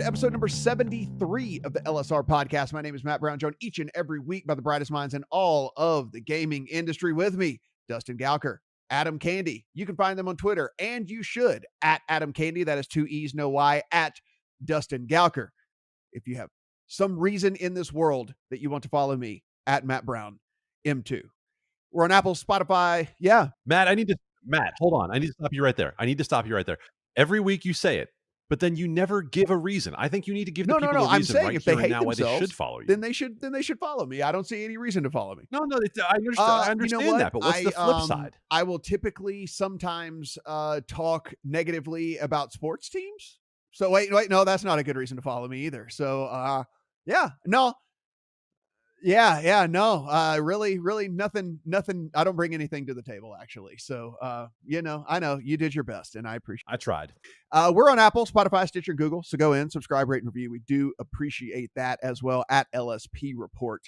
to episode number 73 of the LSR Podcast. My name is Matt Brown, joined each and every week by the brightest minds in all of the gaming industry. With me, Dustin Gouker, Adam Candee. You can find them on Twitter, and you should, at Adam Candee. That is 2 E's, no Y, at Dustin Gouker. If you have some reason in this world that you want to follow me, at Matt Brown, M2. We're on Apple, Spotify. Yeah. Matt, hold on. I need to stop you right there. Every week you say it, but then you never give a reason. I think you need to give the people a reason. I'm saying right if they here hate and now why they should follow you. then they should follow me. I don't see any reason to follow me. No, I understand that, but what's the flip side? I will typically sometimes talk negatively about sports teams. So wait, no, that's not a good reason to follow me either. So really nothing. I don't bring anything to the table, actually. So, I know you did your best and I appreciate it. I tried. We're on Apple, Spotify, Stitcher, Google. So go in, subscribe, rate, and review. We do appreciate that as well. At LSP Report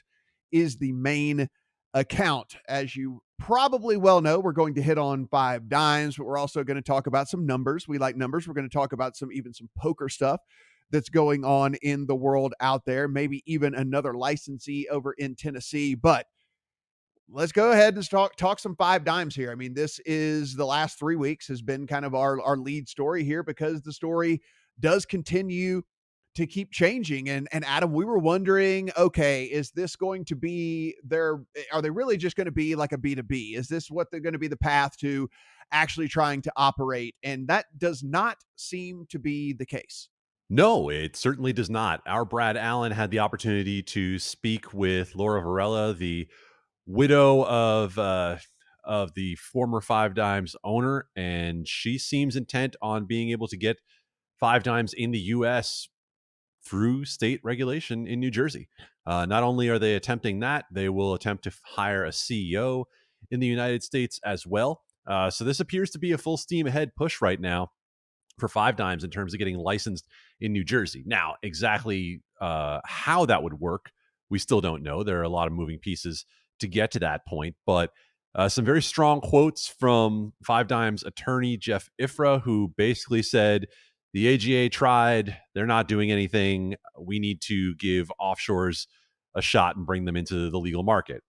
is the main account. As you probably well know, we're going to hit on 5Dimes, but we're also going to talk about some numbers. We like numbers. We're going to talk about some poker stuff that's going on in the world out there, maybe even another licensee over in Tennessee. But let's go ahead and talk some 5Dimes here. I mean, this is the last 3 weeks has been kind of our lead story here, because the story does continue to keep changing. And Adam, we were wondering, okay, is this going to be are they really just going to be like a B2B? Is this what they're going to be, the path to actually trying to operate? And that does not seem to be the case. No, it certainly does not. Our Brad Allen had the opportunity to speak with Laura Varela, the widow of the former 5Dimes owner, and she seems intent on being able to get 5Dimes in the U.S. through state regulation in New Jersey. Not only are they attempting that, they will attempt to hire a CEO in the United States as well. So this appears to be a full steam ahead push right now for 5Dimes in terms of getting licensed in New Jersey. Now, exactly how that would work, we still don't know. There are a lot of moving pieces to get to that point, but some very strong quotes from 5Dimes attorney Jeff Ifrah, who basically said, the AGA tried, they're not doing anything. We need to give offshores a shot and bring them into the legal market.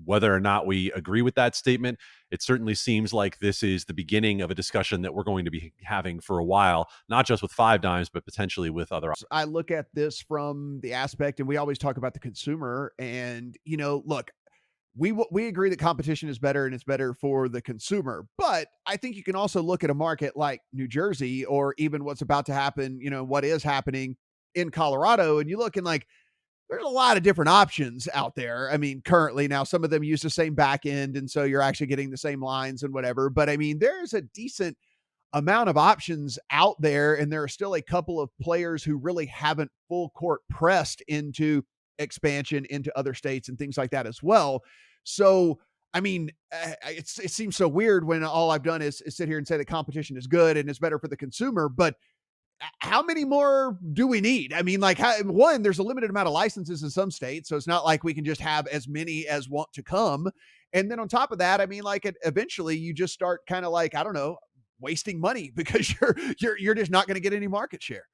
Whether or not we agree with that statement, it certainly seems like this is the beginning of a discussion that we're going to be having for a while, not just with 5Dimes, but potentially with other. I look at this from the aspect, and we always talk about the consumer, and, look, we agree that competition is better and it's better for the consumer. But I think you can also look at a market like New Jersey, or even what's about to happen, what is happening in Colorado. And you look and there's a lot of different options out there. I mean, currently now some of them use the same back end, and so you're actually getting the same lines and whatever. But I mean, there's a decent amount of options out there, and there are still a couple of players who really haven't full court pressed into expansion into other states and things like that as well. So, I mean, it seems so weird when all I've done is sit here and say that competition is good and it's better for the consumer, but how many more do we need? I mean, there's a limited amount of licenses in some states, so it's not like we can just have as many as want to come. And then on top of that, I mean, eventually you just start kind of I don't know, wasting money because you're just not going to get any market share.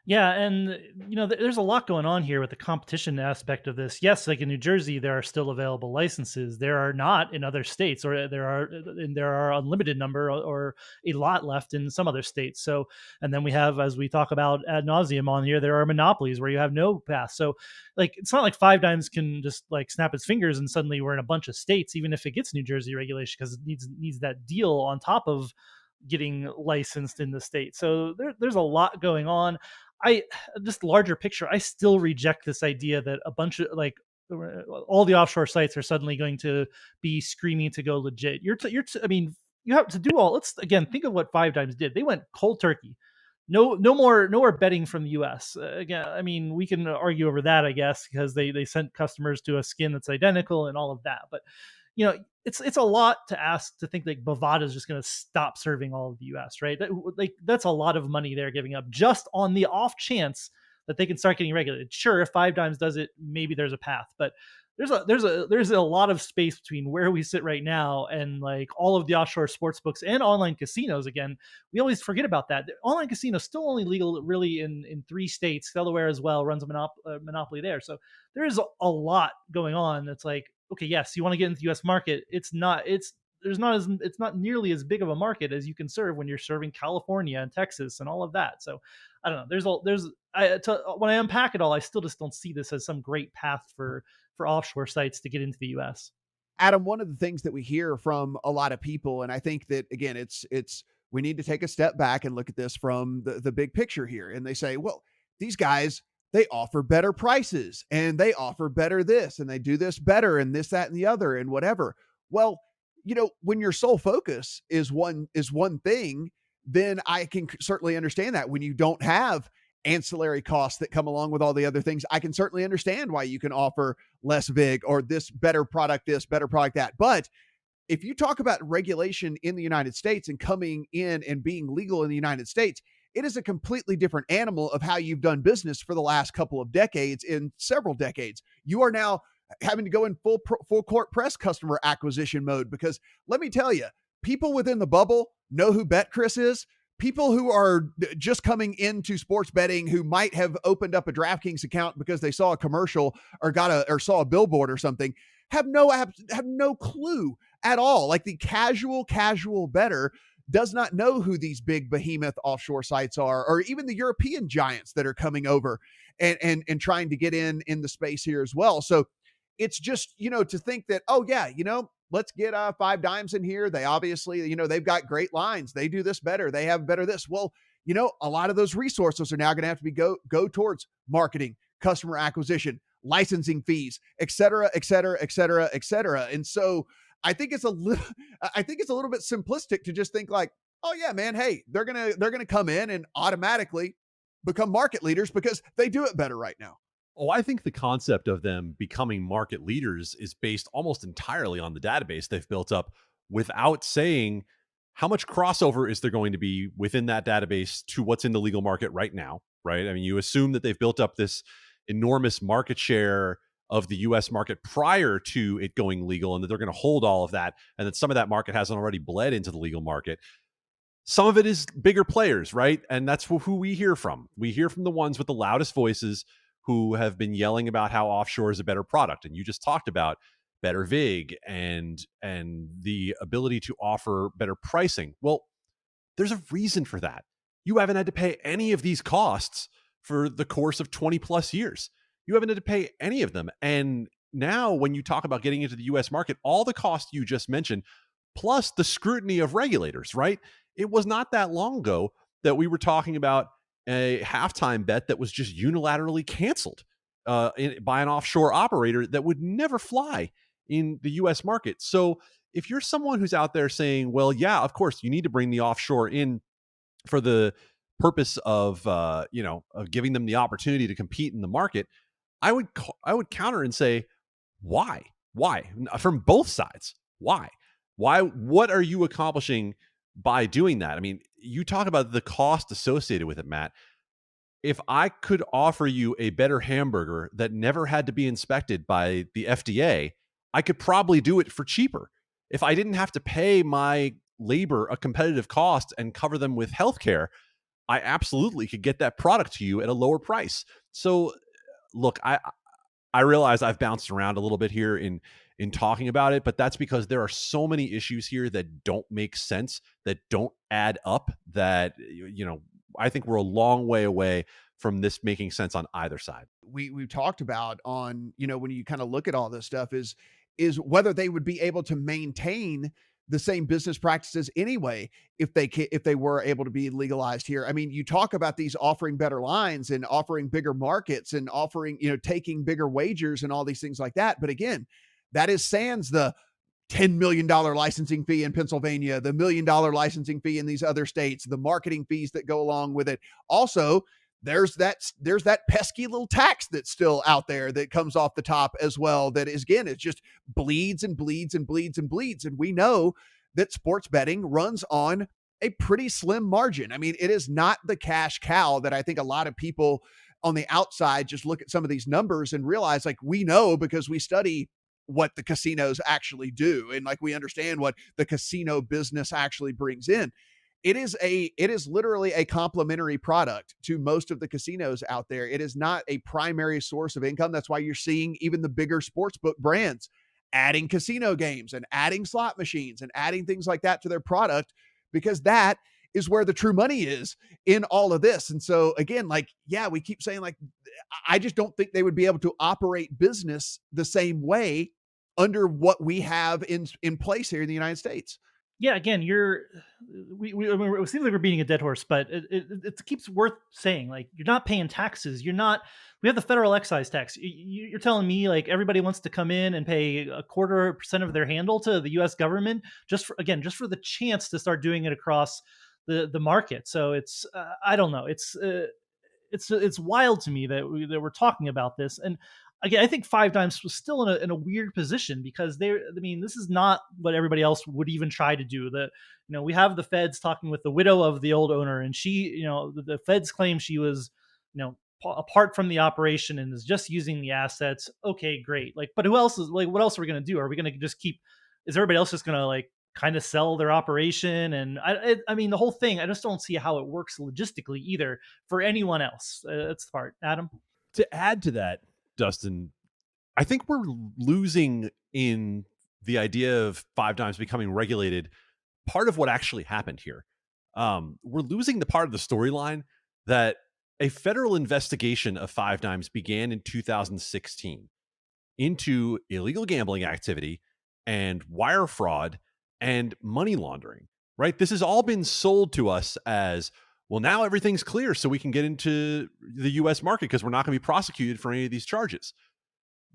Yeah, and there's a lot going on here with the competition aspect of this. Yes, like in New Jersey, there are still available licenses. There are not in other states, or there are unlimited number or a lot left in some other states. So, and then we have, as we talk about ad nauseum on here, there are monopolies where you have no path. So, it's not like 5Dimes can just snap its fingers and suddenly we're in a bunch of states, even if it gets New Jersey regulation, because it needs that deal on top of getting licensed in the state. So there's a lot going on. Just larger picture, I still reject this idea that a bunch of all the offshore sites are suddenly going to be screaming to go legit. I mean, you have to do let's again think of what 5Dimes did. They went cold turkey. No more betting from the US. Again, I mean, we can argue over that, I guess, because they sent customers to a skin that's identical and all of that. But it's a lot to ask to think Bovada is just going to stop serving all of the US, right? That's a lot of money they're giving up just on the off chance that they can start getting regulated. Sure, if 5Dimes does it, maybe there's a path, but there's a lot of space between where we sit right now and like all of the offshore sports books and online casinos. Again, we always forget about that. The online casino is still only legal really in 3 states. Delaware as well runs a monopoly there. So there is a lot going on. That's like, okay, yes, you want to get into the U.S. market. It's not nearly as big of a market as you can serve when you're serving California and Texas and all of that. So I don't know. When I unpack it all, I still just don't see this as some great path for offshore sites to get into the U.S. Adam, one of the things that we hear from a lot of people, and I think that again, we need to take a step back and look at this from the big picture here. And they say, well, these guys, they offer better prices and they offer better this and they do this better and this, that, and the other and whatever. Well, when your sole focus is one thing, then I can certainly understand that. When you don't have ancillary costs that come along with all the other things, I can certainly understand why you can offer less VIG or this better product, that. But if you talk about regulation in the United States and coming in and being legal in the United States, it is a completely different animal of how you've done business for the last couple of decades, in several decades. You are now having to go in full court press customer acquisition mode, because let me tell you, people within the bubble know who BetChris is. People who are just coming into sports betting, who might have opened up a DraftKings account because they saw a commercial or saw a billboard or something, have no clue at all. Like the casual bettor does not know who these big behemoth offshore sites are, or even the European giants that are coming over and trying to get in the space here as well. So it's just, to think that, oh yeah, let's get 5Dimes in here. They obviously, they've got great lines. They do this better. They have better this. Well, a lot of those resources are now going to have to be go towards marketing, customer acquisition, licensing fees, et cetera, et cetera, et cetera, et cetera. And so I think it's a little bit simplistic to just think like, oh yeah, man, hey, they're going to come in and automatically become market leaders because they do it better right now. Oh, I think the concept of them becoming market leaders is based almost entirely on the database they've built up, without saying how much crossover is there going to be within that database to what's in the legal market right now, right? I mean, you assume that they've built up this enormous market share of the US market prior to it going legal, and that they're going to hold all of that, and that some of that market hasn't already bled into the legal market. Some of it is bigger players, right? And that's who we hear from. We hear from the ones with the loudest voices, who have been yelling about how offshore is a better product. And you just talked about better VIG and the ability to offer better pricing. Well, there's a reason for that. You haven't had to pay any of these costs for the course of 20 plus years. You haven't had to pay any of them. And now when you talk about getting into the US market, all the costs you just mentioned, plus the scrutiny of regulators, right? It was not that long ago that we were talking about a halftime bet that was just unilaterally canceled by an offshore operator that would never fly in the US market. So if you're someone who's out there saying, well, yeah, of course, you need to bring the offshore in for the purpose of, of giving them the opportunity to compete in the market, I would counter and say, why? From both sides. Why? What are you accomplishing by doing that? I mean, you talk about the cost associated with it, Matt. If I could offer you a better hamburger that never had to be inspected by the FDA, I could probably do it for cheaper. If I didn't have to pay my labor a competitive cost and cover them with healthcare, I absolutely could get that product to you at a lower price. So look, I realize I've bounced around a little bit here in talking about it, but that's because there are so many issues here that don't make sense, that don't add up, that, I think we're a long way away from this making sense on either side. We've talked about on, when you kind of look at all this stuff is whether they would be able to maintain the same business practices anyway if they were able to be legalized here. I mean, you talk about these offering better lines and offering bigger markets and offering, taking bigger wagers and all these things like that. But again, that is sans the $10 million licensing fee in Pennsylvania, the $1 million licensing fee in these other states, the marketing fees that go along with it. Also, there's that pesky little tax that's still out there that comes off the top as well. That is, again, it just bleeds and bleeds and bleeds and bleeds. And we know that sports betting runs on a pretty slim margin. I mean, it is not the cash cow that I think a lot of people on the outside just look at some of these numbers and realize, like, we know because we study what the casinos actually do, and like we understand what the casino business actually brings in. It is literally a complementary product to most of the casinos out there. It is not a primary source of income. That's why you're seeing even the bigger sportsbook brands adding casino games and adding slot machines and adding things like that to their product, because that is where the true money is in all of this. And so again, like, yeah, we keep saying, like, I just don't think they would be able to operate business the same way under what we have in place here in the United States. Yeah, again, I mean, it seems like we're beating a dead horse, but it keeps worth saying, like, you're not paying taxes. You're not. We have the federal excise tax. You're telling me, like, everybody wants to come in and pay 1/4% of their handle to the U.S. government just for the chance to start doing it across the market. So it's I don't know. It's wild to me that we're talking about this. And again, I think 5 Dimes was still in a weird position because I mean, this is not what everybody else would even try to do. We have the feds talking with the widow of the old owner, and the feds claim she was, apart from the operation and is just using the assets. Okay, great. Like, but who else is like, what else are we going to do? Are we going to just is everybody else just going to, like, kind of sell their operation? And I mean, the whole thing, I just don't see how it works logistically either for anyone else. That's the part. Adam? To add to that, Dustin, I think we're losing in the idea of 5 Dimes becoming regulated part of what actually happened here. We're losing the part of the storyline that a federal investigation of 5 Dimes began in 2016 into illegal gambling activity and wire fraud and money laundering, right? This has all been sold to us as, well, now everything's clear, so we can get into the US market because we're not going to be prosecuted for any of these charges.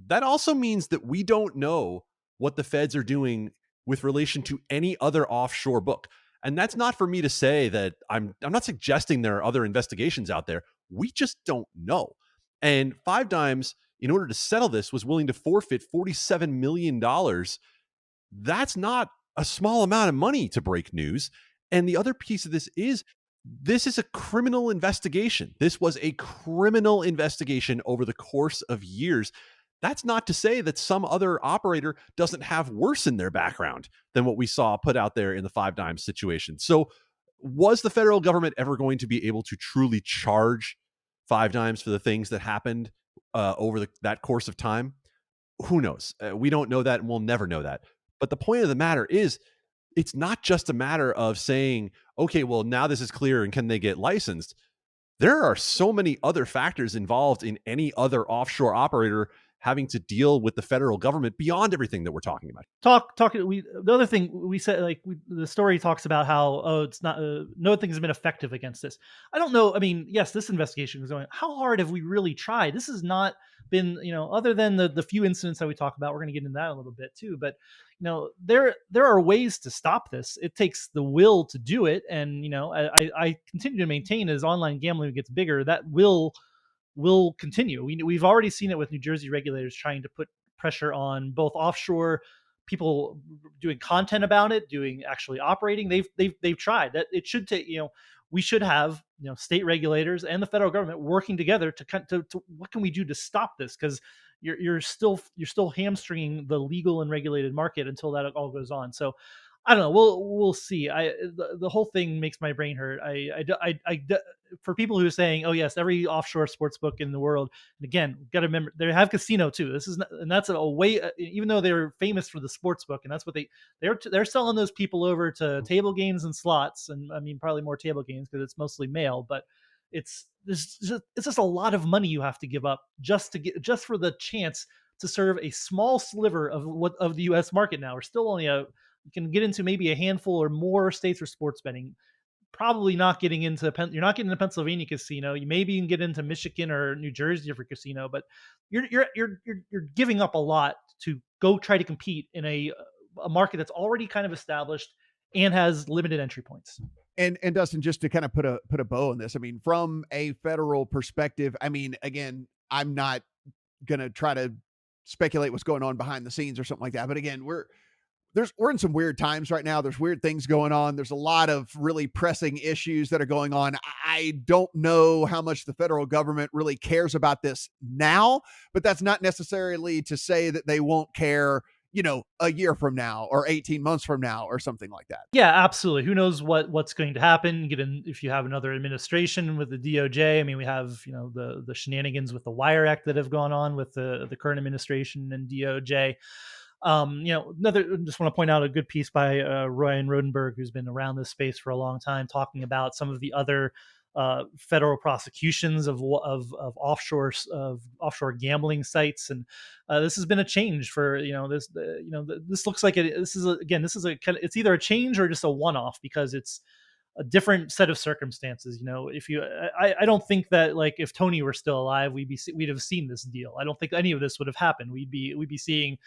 That also means that we don't know what the feds are doing with relation to any other offshore book. And that's not for me to say that I'm not suggesting there are other investigations out there. We just don't know. And 5 Dimes, in order to settle this, was willing to forfeit $47 million. That's not a small amount of money to break news. And the other piece of this is a criminal investigation. This was a criminal investigation over the course of years. That's not to say that some other operator doesn't have worse in their background than what we saw put out there in the 5 Dimes situation. So was the federal government ever going to be able to truly charge 5 Dimes for the things that happened over that course of time? Who knows? We don't know that, and we'll never know that. But the point of the matter is, it's not just a matter of saying, okay, well, now this is clear and can they get licensed? There are so many other factors involved in any other offshore operator having to deal with the federal government beyond everything that we're talking about. The other thing we said, like, the story talks about how, it's not, nothing has been effective against this. I don't know. I mean, yes, this investigation is going. How hard have we really tried? This has not been, other than the few incidents that we talk about. We're going to get into that a little bit too. But there are ways to stop this. It takes the will to do it, and I continue to maintain, as online gambling gets bigger, that will continue. We've already seen it with New Jersey regulators trying to put pressure on both offshore people doing content about it, doing actually operating. They've tried that. It should take, we should have, state regulators and the federal government working together to what can we do to stop this? Because you're still hamstringing the legal and regulated market until that all goes on. So I don't know. We'll see. The whole thing makes my brain hurt. For people who are saying, "Oh yes, every offshore sports book in the world," and again, got to remember they have casino too. This is not, and that's a way. Even though they're famous for the sports book, and that's what they're selling those people over to table games and slots, and I mean probably more table games because it's mostly male. But it's just a lot of money you have to give up just for the chance to serve a small sliver of the U.S. market. Now we're still only you can get into maybe a handful or more states for sports betting. Probably not getting into you're not getting into Pennsylvania casino. You maybe can get into Michigan or New Jersey for casino, but you're giving up a lot to go try to compete in a market that's already kind of established and has limited entry points. And Dustin, just to kind of put a bow on this, I mean, from a federal perspective, I mean, again, I'm not gonna try to speculate what's going on behind the scenes or something like that, but again, we're in some weird times right now. There's weird things going on. There's a lot of really pressing issues that are going on. I don't know how much the federal government really cares about this now, but that's not necessarily to say that they won't care, a year from now or 18 months from now or something like that. Yeah, absolutely. Who knows what's going to happen? Given if you have another administration with the DOJ, I mean, we have the shenanigans with the Wire Act that have gone on with the current administration and DOJ. Another just want to point out a good piece by Ryan Rodenberg, who's been around this space for a long time, talking about some of the other federal prosecutions of offshore gambling sites, and this has been a change for this looks like it's either a change or just a one-off, because it's a different set of circumstances. If you I don't think that, like, if Tony were still alive, we'd have seen this deal. I don't think any of this would have happened. We'd be seeing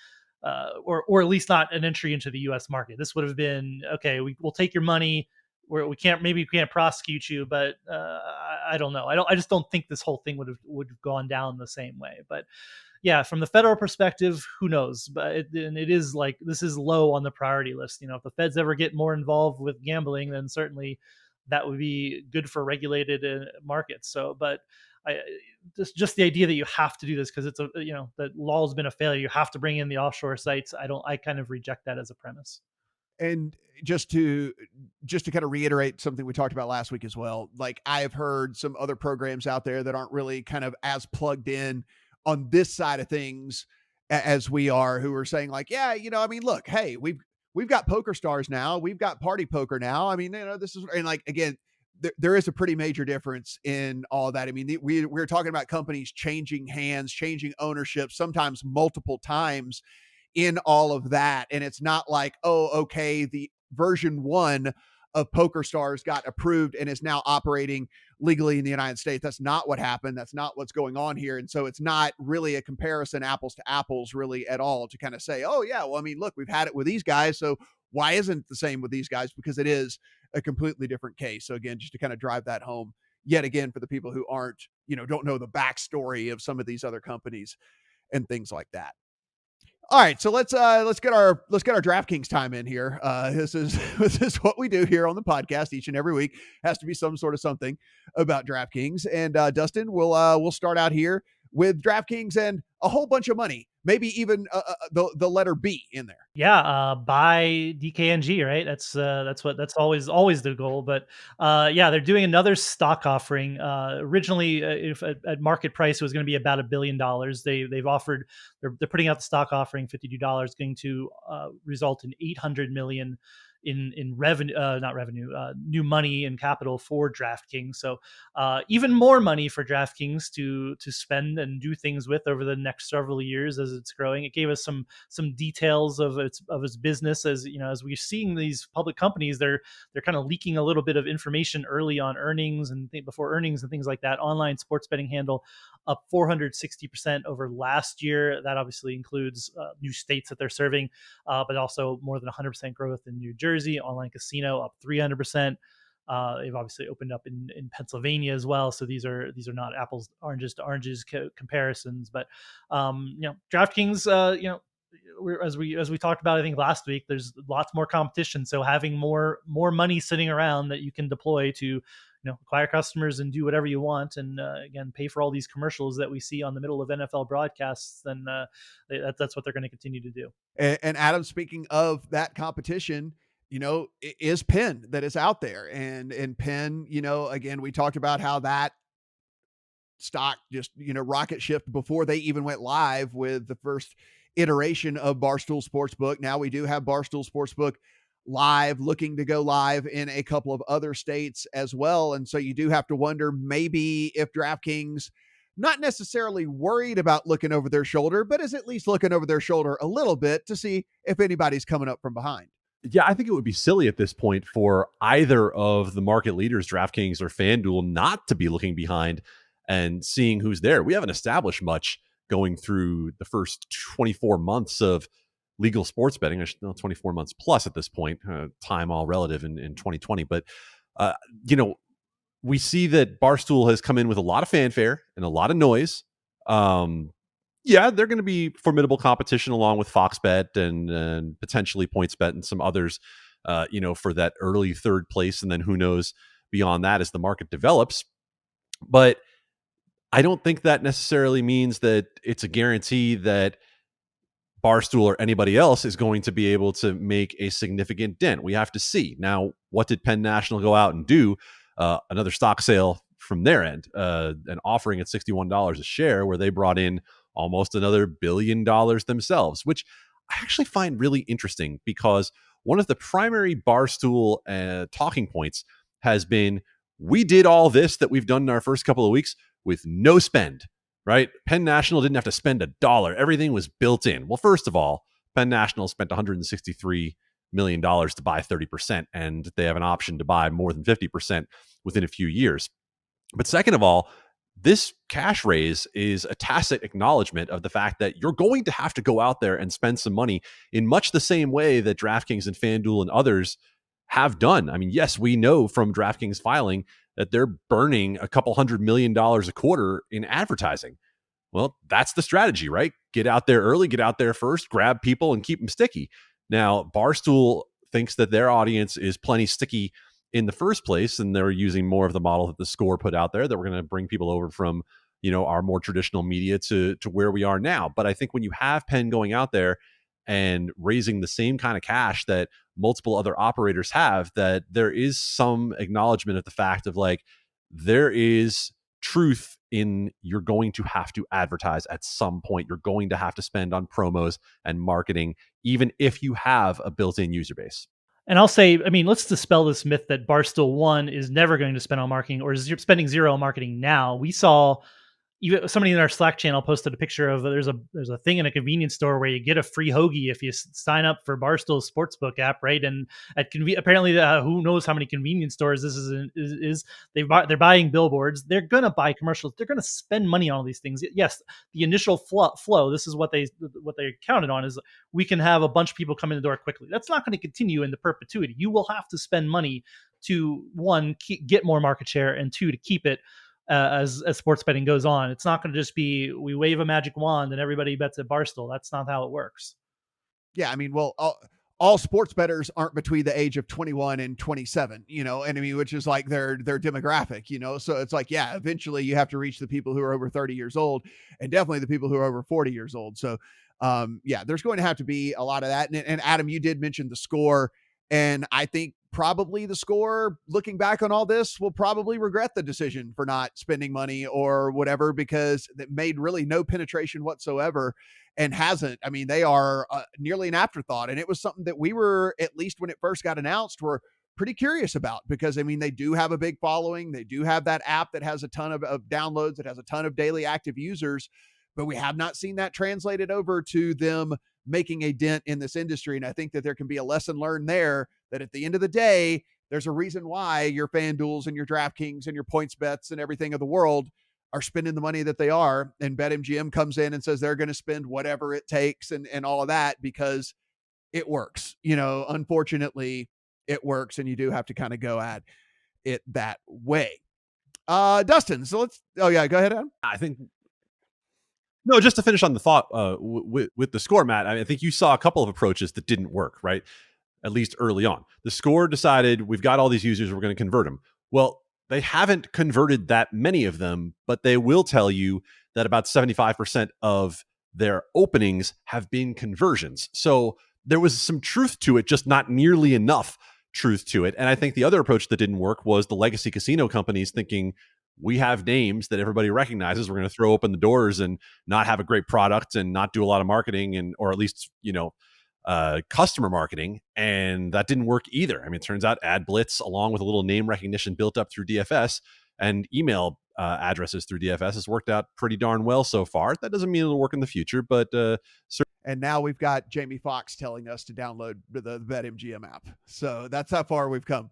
or at least not an entry into the U.S. market. This would have been, okay, we'll take your money. We can't prosecute you, but I don't know. I just don't think this whole thing would have gone down the same way. But yeah, from the federal perspective, who knows? But it is like, this is low on the priority list. If the feds ever get more involved with gambling, then certainly that would be good for regulated markets. So, but just the idea that you have to do this because it's that law has been a failure. You have to bring in the offshore sites. I kind of reject that as a premise. And just to kind of reiterate something we talked about last week as well, like, I have heard some other programs out there that aren't really kind of as plugged in on this side of things as we are, who are saying like, yeah, I mean, look, hey, we've got Poker Stars now, we've got Party Poker now. I mean, this is, and like, again, there is a pretty major difference in all that. I mean, we're talking about companies changing hands, changing ownership, sometimes multiple times in all of that. And it's not like, oh, okay, the version 1 of Poker Stars got approved and is now operating legally in the United States. That's not what happened. That's not what's going on here. And so it's not really a comparison apples to apples really at all to kind of say, oh yeah, well, I mean, look, we've had it with these guys, so why isn't the same with these guys? Because it is a completely different case. So again, just to kind of drive that home yet again for the people who aren't, don't know the backstory of some of these other companies and things like that. All right, so let's get our DraftKings time in here. This is what we do here on the podcast each and every week. Has to be some sort of something about DraftKings. And Dustin, we'll start out here with DraftKings and a whole bunch of money, maybe even the letter B in there. Yeah, buy DKNG, right? That's always the goal. But yeah, they're doing another stock offering. Originally, if at market price, it was going to be about $1 billion. They're putting out the stock offering, $52, going to result in $800 million in revenue, not revenue, new money and capital for DraftKings. So even more money for DraftKings to spend and do things with over the next several years as it's growing. It gave us some details of its business. As as we're seeing these public companies, they're kind of leaking a little bit of information early on earnings and before earnings and things like that. Online sports betting handle up 460% over last year. That obviously includes new states that they're serving, but also more than 100% growth in New Jersey. Online casino up 300%. They've obviously opened up in Pennsylvania as well. So these are not oranges to oranges comparisons, but DraftKings, as we talked about, I think last week, there's lots more competition. So having more money sitting around that you can deploy to acquire customers and do whatever you want, and again, pay for all these commercials that we see on the middle of NFL broadcasts, then that's what they're going to continue to do. And Adam, speaking of that competition, is Penn that is out there, and Penn, again, we talked about how that stock just, rocket shipped before they even went live with the first iteration of Barstool Sportsbook. Now we do have Barstool Sportsbook live, looking to go live in a couple of other states as well. And so you do have to wonder, maybe if DraftKings, not necessarily worried about looking over their shoulder, but is at least looking over their shoulder a little bit to see if anybody's coming up from behind. Yeah, I think it would be silly at this point for either of the market leaders, DraftKings or FanDuel, not to be looking behind and seeing who's there. We haven't established much going through the first 24 months of legal sports betting. 24 months plus at this point, time all relative in 2020. But, we see that Barstool has come in with a lot of fanfare and a lot of noise. Yeah, they're going to be formidable competition along with Fox Bet and potentially PointsBet and some others, for that early third place. And then who knows beyond that as the market develops. But I don't think that necessarily means that it's a guarantee that Barstool or anybody else is going to be able to make a significant dent. We have to see. Now, what did Penn National go out and do? Another stock sale from their end, an offering at $61 a share, where they brought in almost another $1 billion themselves, which I actually find really interesting because one of the primary Barstool talking points has been, we did all this that we've done in our first couple of weeks with no spend. Right? Penn National didn't have to spend $1. Everything was built in. Well, first of all, Penn National spent $163 million to buy 30%, and they have an option to buy more than 50% within a few years. But second of all, this cash raise is a tacit acknowledgement of the fact that you're going to have to go out there and spend some money in much the same way that DraftKings and FanDuel and others have done. I mean, yes, we know from DraftKings filing that they're burning a couple $100 million a quarter in advertising. Well, that's the strategy, right? Get out there early, get out there first, grab people and keep them sticky. Now, Barstool thinks that their audience is plenty sticky in the first place, and they're using more of the model that the Score put out there, that we're going to bring people over from, our more traditional media to where we are now. But I think when you have Penn going out there and raising the same kind of cash that multiple other operators have, that there is some acknowledgement of the fact of like, there is truth in, you're going to have to advertise at some point. You're going to have to spend on promos and marketing, even if you have a built-in user base. And I'll say, I mean, let's dispel this myth that Barstool One is never going to spend on marketing or is spending zero on marketing now. We saw somebody in our Slack channel posted a picture of there's a thing in a convenience store where you get a free hoagie if you sign up for Barstool's sportsbook app, right? And apparently, who knows how many convenience stores this is they're buying billboards, they're gonna buy commercials, they're gonna spend money on all these things. Yes, the initial flow. This is what they counted on, is we can have a bunch of people come in the door quickly. That's not going to continue into perpetuity. You will have to spend money to, one, get more market share, and two, to keep it. As sports betting goes on, it's not going to just be we wave a magic wand and everybody bets at Barstool. That's not how it works. Yeah, I mean, well, all sports bettors aren't between the age of 21 and 27, and I mean, which is like their demographic, so it's like, yeah, eventually you have to reach the people who are over 30 years old, and definitely the people who are over 40 years old. So yeah, there's going to have to be a lot of that. And Adam, you did mention the Score, and I think probably the Score, looking back on all this, will probably regret the decision for not spending money or whatever, because it made really no penetration whatsoever and hasn't. I mean, they are nearly an afterthought. And it was something that we were, at least when it first got announced, were pretty curious about, because I mean, they do have a big following. They do have that app that has a ton of downloads, that has a ton of daily active users, but we have not seen that translated over to them making a dent in this industry. And I think that there can be a lesson learned there, that at the end of the day, there's a reason why your FanDuels and your DraftKings and your PointsBets and everything of the world are spending the money that they are. And BetMGM comes in and says they're going to spend whatever it takes and all of that, because it works. Unfortunately, it works, and you do have to kind of go at it that way. Dustin, so go ahead, Adam. I think, no, just to finish on the thought with the Score, Matt, I think you saw a couple of approaches that didn't work, right? At least early on. The Score decided, we've got all these users, we're going to convert them. Well, they haven't converted that many of them, but they will tell you that about 75% of their openings have been conversions. So there was some truth to it, just not nearly enough truth to it. And I think the other approach that didn't work was the legacy casino companies thinking, we have names that everybody recognizes, we're going to throw open the doors and not have a great product and not do a lot of marketing, or at least, customer marketing. And that didn't work either. I mean, it turns out Ad Blitz, along with a little name recognition built up through DFS and email addresses through DFS, has worked out pretty darn well so far. That doesn't mean it'll work in the future, but and now we've got Jamie Foxx telling us to download the BetMGM app. So that's how far we've come.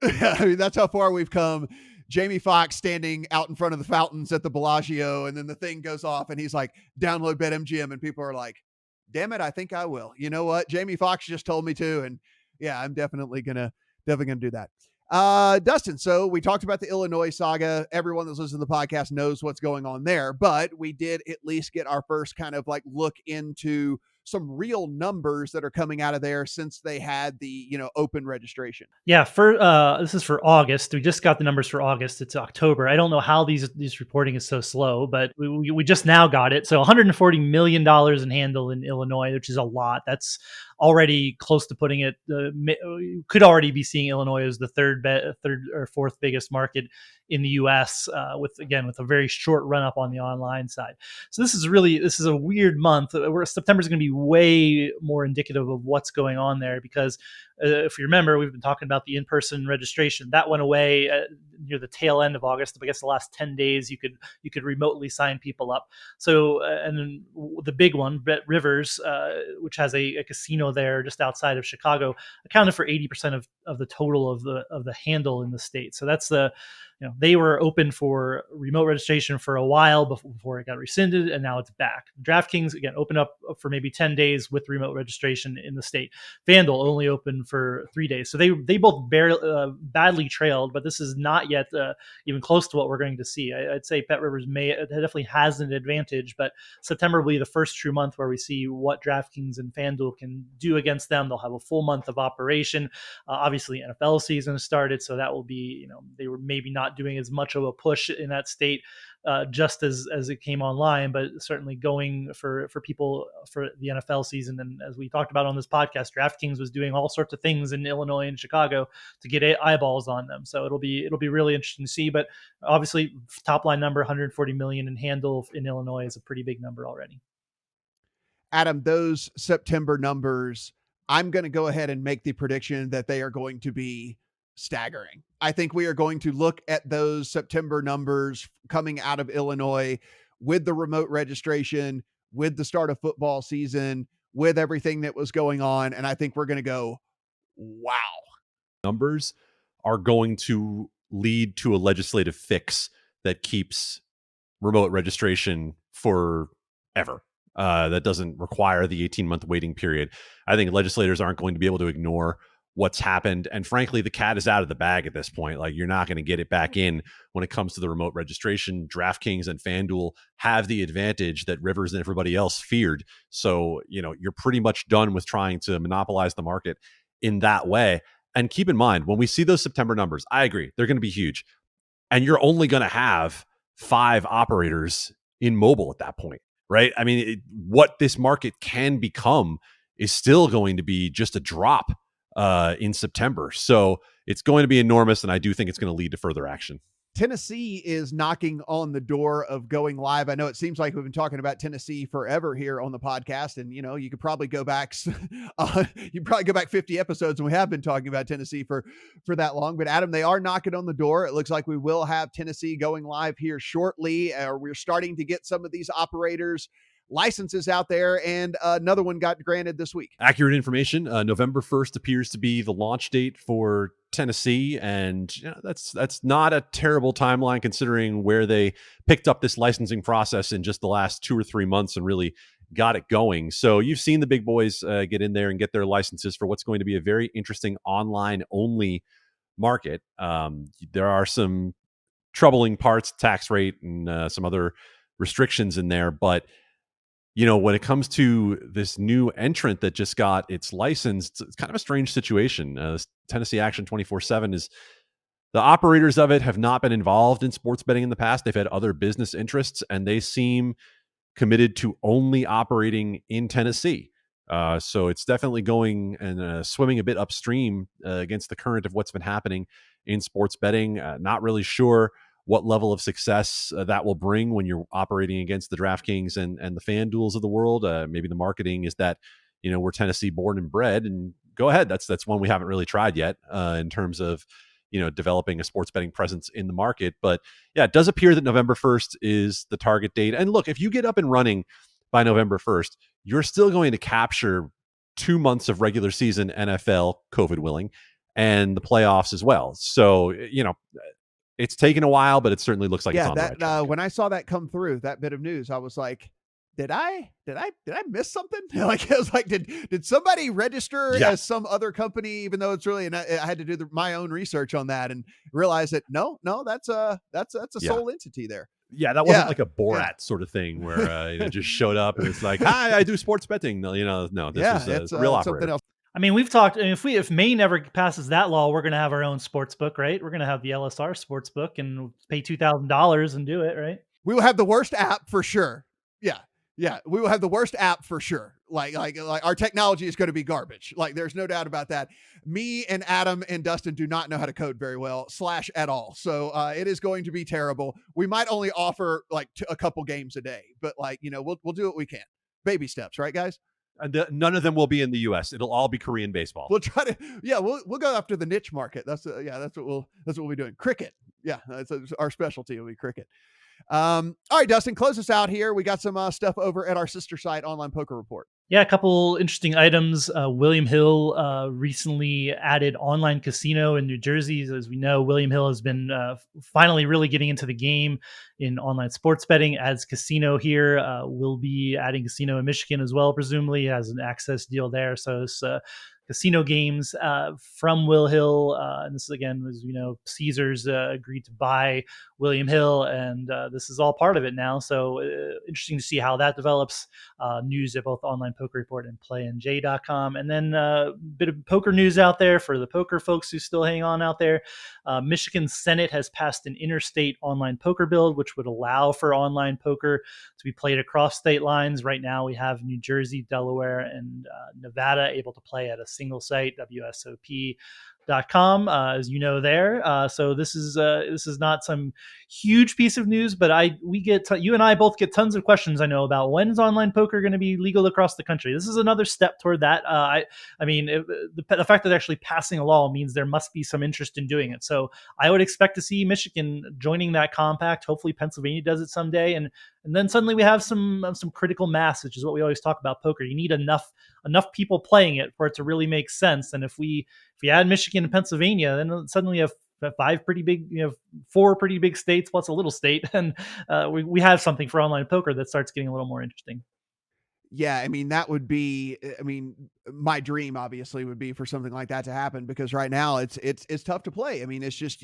I mean, that's how far we've come. Jamie Foxx standing out in front of the fountains at the Bellagio, and then the thing goes off and he's like, download BetMGM, and people are like, damn it, I think I will. You know what? Jamie Foxx just told me to, and yeah, I'm definitely gonna do that. Dustin, so we talked about the Illinois saga. Everyone that's listening to the podcast knows what's going on there, but we did at least get our first kind of like look into some real numbers that are coming out of there since they had the, open registration. Yeah, for this is for August. We just got the numbers for August. It's October. I don't know how these reporting is so slow, but we just now got it. So $140 million in handle in Illinois, which is a lot. That's already close to putting it. Could already be seeing Illinois as the third or fourth biggest market in the U.S. With a very short run up on the online side. So this is a weird month. Where September is going to be way more indicative of what's going on there because if you remember, we've been talking about the in-person registration that went away near the tail end of August. I guess the last 10 days you could remotely sign people up. So and then the big one, Bet Rivers, which has a casino there just outside of Chicago, accounted for 80% of the total of the handle in the state. So that's they were open for remote registration for a while before it got rescinded, and now it's back. DraftKings, again, opened up for maybe 10 days with remote registration in the state. FanDuel only open for 3 days. So they both badly trailed, but this is not yet even close to what we're going to see. I'd say Bet Rivers definitely has an advantage, but September will be the first true month where we see what DraftKings and FanDuel can do against them. They'll have a full month of operation. Obviously, NFL season has started, so that will be, they were maybe not doing as much of a push in that state just as it came online, but certainly going for people for the NFL season. And as we talked about on this podcast, DraftKings was doing all sorts of things in Illinois and Chicago to get eyeballs on them. So it'll be really interesting to see. But obviously, top line number 140 million in handle in Illinois is a pretty big number already. Adam, those September numbers, I'm going to go ahead and make the prediction that they are going to be staggering. I think we are going to look at those September numbers coming out of Illinois with the remote registration, with the start of football season, with everything that was going on. And I think we're going to go, wow. Numbers are going to lead to a legislative fix that keeps remote registration forever. That doesn't require the 18-month waiting period. I think legislators aren't going to be able to ignore what's happened. And frankly, the cat is out of the bag at this point. Like, you're not going to get it back in when it comes to the remote registration. DraftKings and FanDuel have the advantage that Rivers and everybody else feared. So, you're pretty much done with trying to monopolize the market in that way. And keep in mind, when we see those September numbers, I agree, they're going to be huge. And you're only going to have 5 operators in mobile at that point, right? I mean, what this market can become is still going to be just a drop in September. So it's going to be enormous, and I do think it's going to lead to further action. Tennessee is knocking on the door of going live. I know it seems like we've been talking about Tennessee forever here on the podcast, and you could probably go back 50 episodes, and we have been talking about Tennessee for that long. But Adam, they are knocking on the door. It looks like we will have Tennessee going live here shortly. We're starting to get some of these operators licenses out there, and another one got granted this week. Accurate information. November 1st appears to be the launch date for Tennessee, and that's not a terrible timeline considering where they picked up this licensing process in just the last 2 or 3 months and really got it going. So you've seen the big boys get in there and get their licenses for what's going to be a very interesting online only market. There are some troubling parts, tax rate and some other restrictions in there, but when it comes to this new entrant that just got its license, it's kind of a strange situation. Tennessee Action 24/7 is, the operators of it have not been involved in sports betting in the past. They've had other business interests, and they seem committed to only operating in Tennessee. So it's definitely going and swimming a bit upstream against the current of what's been happening in sports betting. Not really sure what level of success that will bring when you're operating against the DraftKings and the FanDuels of the world. Maybe the marketing is that, we're Tennessee born and bred, and go ahead. That's one we haven't really tried yet in terms of, developing a sports betting presence in the market. But yeah, it does appear that November 1st is the target date. And look, if you get up and running by November 1st, you're still going to capture 2 months of regular season NFL, COVID willing, and the playoffs as well. So, it's taken a while, but it certainly looks like it's on the right track. When I saw that come through, that bit of news, I was like, did I miss something? Like, I was like, did somebody register Yeah. as some other company, even though it's really, and I had to do my own research on that and realize that no, that's a Yeah. sole entity there. Yeah, that wasn't Yeah. like a Borat sort of thing where it just showed up and it's like, hi, I do sports betting. No, no, this is a real something operator. else. I mean, we've talked. And if Maine ever passes that law, we're going to have our own sports book, right? We're going to have the LSR sports book and pay $2,000 and do it, right? We will have the worst app for sure. Yeah. Yeah. We will have the worst app for sure. Like our technology is going to be garbage. Like, there's no doubt about that. Me and Adam and Dustin do not know how to code very well / at all. So it is going to be terrible. We might only offer like a couple games a day, but like, we'll do what we can. Baby steps, right, guys? And none of them will be in the U.S. It'll all be Korean baseball. We'll try to, we'll go after the niche market. That's what we'll be doing. Cricket. Yeah. That's our specialty will be cricket. All right, Dustin, close us out here. We got some stuff over at our sister site, Online Poker Report. Yeah, a couple interesting items. William Hill recently added online casino in New Jersey. As we know, William Hill has been finally really getting into the game in online sports betting. Adds casino here. Will be adding casino in Michigan as well, presumably. Has an access deal there. So it's casino games from Will Hill. And this is, again, as we know, Caesars agreed to buy William Hill, and this is all part of it now. So interesting to see how that develops. News at both Online Poker Report and PlayNJ.com. And then a bit of poker news out there for the poker folks who still hang on out there. Michigan Senate has passed an interstate online poker bill, which would allow for online poker to be played across state lines. Right now, we have New Jersey, Delaware, and Nevada able to play at a single site, WSOP.com, as you know there. So this is not some huge piece of news, but you and I both get tons of questions, I know, about when is online poker going to be legal across the country. This is another step toward that. I mean, the fact that actually passing a law means there must be some interest in doing it. So I would expect to see Michigan joining that compact. Hopefully Pennsylvania does it someday, and then suddenly we have some critical mass, which is what we always talk about poker. You need enough people playing it for it to really make sense. And if we add Michigan and Pennsylvania, then suddenly you have four pretty big states plus a little state, and we have something for online poker that starts getting a little more interesting. Yeah, I mean, that would be, my dream obviously would be for something like that to happen, because right now it's tough to play. I mean, it's just,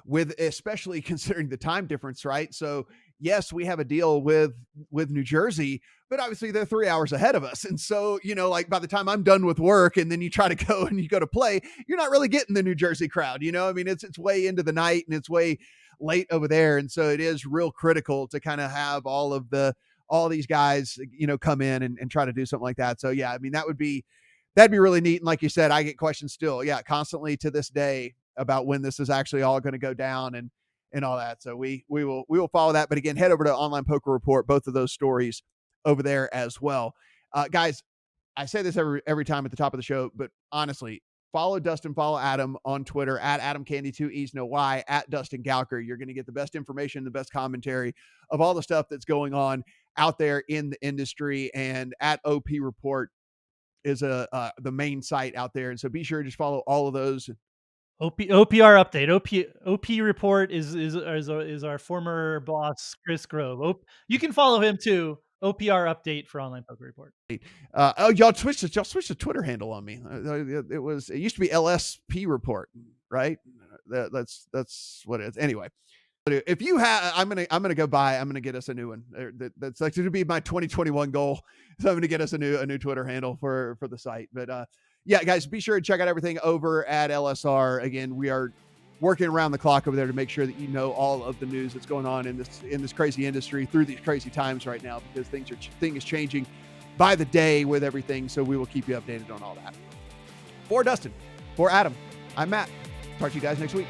with especially considering the time difference, right? So yes, we have a deal with New Jersey, but obviously they're 3 hours ahead of us. And so, like by the time I'm done with work and then you try to go and you go to play, you're not really getting the New Jersey crowd, I mean, it's way into the night and it's way late over there. And so it is real critical to kind of have all these guys, come in and try to do something like that. So yeah, I mean, that'd be really neat. And like you said, I get questions still, constantly to this day about when this is actually all going to go down and all that. So we will follow that. But again, head over to Online Poker Report, both of those stories over there as well. Guys, I say this every time at the top of the show, but honestly, follow Dustin, follow Adam on Twitter at AdamCandee, 2 E's, no Y, at Dustin Gouker. You're going to get the best information, the best commentary of all the stuff that's going on out there in the industry. And at OP Report is the main site out there. And so be sure to just follow all of those. OPR update. OP Report is our former boss, Chris Grove. You can follow him too. OPR update for Online Poker Report. Y'all switched the Twitter handle on me. It used to be LSP Report, right? That's what it is. Anyway, if you have, I'm gonna get us a new one. That's like to be my 2021 goal. So I'm gonna get us a new Twitter handle for the site. But yeah, guys, be sure to check out everything over at LSR. Again, we are working around the clock over there to make sure that you know all of the news that's going on in this crazy industry through these crazy times right now, because things is changing by the day with everything. So we will keep you updated on all that. For Dustin, for Adam, I'm Matt. Talk to you guys next week.